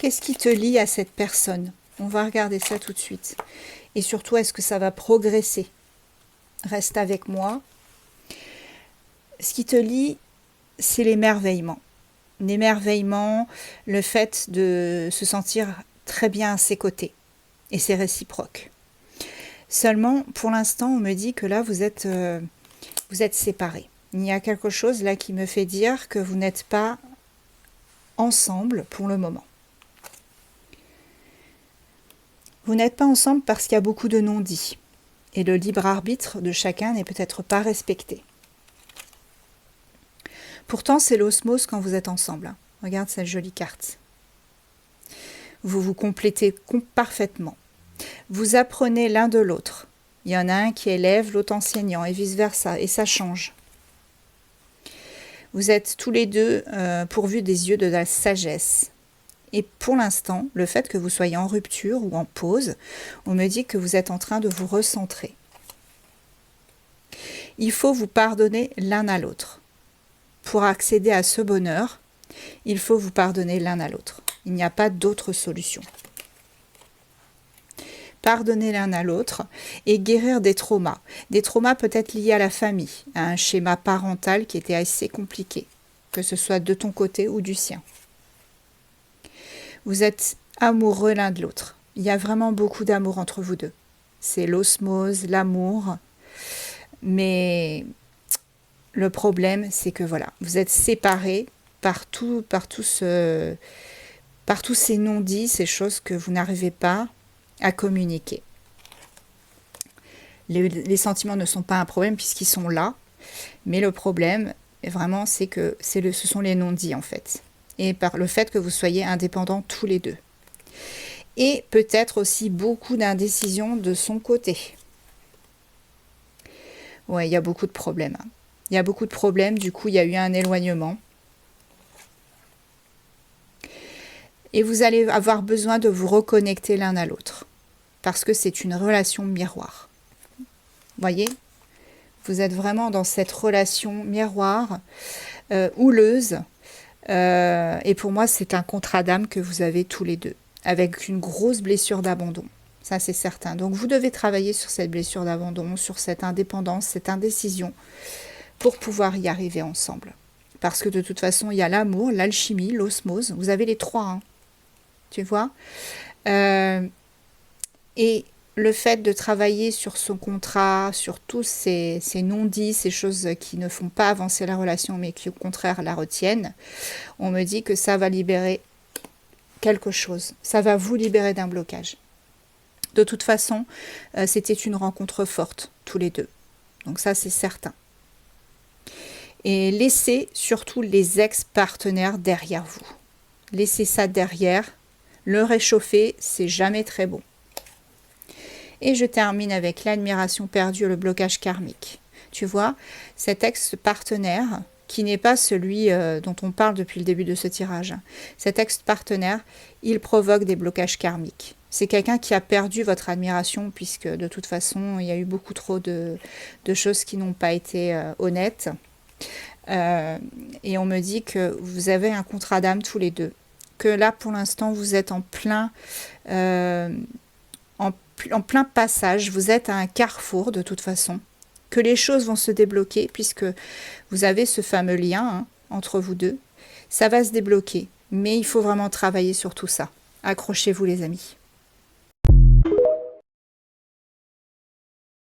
Qu'est-ce qui te lie à cette personne? On va regarder ça tout de suite. Et surtout, est-ce que ça va progresser? Reste avec moi. Ce qui te lie, c'est l'émerveillement. L'émerveillement, le fait de se sentir très bien à ses côtés. Et c'est réciproque. Seulement, pour l'instant, on me dit que là, vous êtes séparés. Il y a quelque chose là qui me fait dire que vous n'êtes pas ensemble pour le moment. Vous n'êtes pas ensemble parce qu'il y a beaucoup de non-dits. Et le libre arbitre de chacun n'est peut-être pas respecté. Pourtant, c'est l'osmose quand vous êtes ensemble. Regarde cette jolie carte. Vous vous complétez parfaitement. Vous apprenez l'un de l'autre. Il y en a un qui élève, l'autre enseignant, et vice-versa. Et ça change. Vous êtes tous les deux pourvus des yeux de la sagesse. Et pour l'instant, le fait que vous soyez en rupture ou en pause, on me dit que vous êtes en train de vous recentrer. Il faut vous pardonner l'un à l'autre. Pour accéder à ce bonheur, il faut vous pardonner l'un à l'autre. Il n'y a pas d'autre solution. Pardonner l'un à l'autre et guérir des traumas. Des traumas peut-être liés à la famille, à un schéma parental qui était assez compliqué, que ce soit de ton côté ou du sien. Vous êtes amoureux l'un de l'autre. Il y a vraiment beaucoup d'amour entre vous deux. C'est l'osmose, l'amour. Mais le problème, c'est que voilà, vous êtes séparés par tous ces non-dits, ces choses que vous n'arrivez pas à communiquer. Les sentiments ne sont pas un problème puisqu'ils sont là. Mais le problème, vraiment, c'est que ce sont les non-dits en fait. Et par le fait que vous soyez indépendants tous les deux. Et peut-être aussi beaucoup d'indécision de son côté. Ouais, il y a beaucoup de problèmes. Il y a beaucoup de problèmes, du coup il y a eu un éloignement. Et vous allez avoir besoin de vous reconnecter l'un à l'autre. Parce que c'est une relation miroir. Voyez ? Vous êtes vraiment dans cette relation miroir, houleuse. Et pour moi, c'est un contrat d'âme que vous avez tous les deux, avec une grosse blessure d'abandon. Ça, c'est certain. Donc, vous devez travailler sur cette blessure d'abandon, sur cette indépendance, cette indécision, pour pouvoir y arriver ensemble. Parce que de toute façon, il y a l'amour, l'alchimie, l'osmose. Vous avez les trois, hein, tu vois. Et le fait de travailler sur son contrat, sur tous ces non-dits, ces choses qui ne font pas avancer la relation, mais qui au contraire la retiennent, on me dit que ça va libérer quelque chose. Ça va vous libérer d'un blocage. De toute façon, c'était une rencontre forte, tous les deux. Donc ça, c'est certain. Et laissez surtout les ex-partenaires derrière vous. Laissez ça derrière. Le réchauffer, c'est jamais très bon. Et je termine avec l'admiration perdue et le blocage karmique. Tu vois, cet ex-partenaire, qui n'est pas celui dont on parle depuis le début de ce tirage, cet ex-partenaire, il provoque des blocages karmiques. C'est quelqu'un qui a perdu votre admiration, puisque de toute façon, il y a eu beaucoup trop de choses qui n'ont pas été honnêtes. Et on me dit que vous avez un contrat d'âme tous les deux. Que là, pour l'instant, vous êtes en plein passage, vous êtes à un carrefour de toute façon, que les choses vont se débloquer puisque vous avez ce fameux lien entre vous deux. Ça va se débloquer, mais il faut vraiment travailler sur tout ça. Accrochez-vous les amis.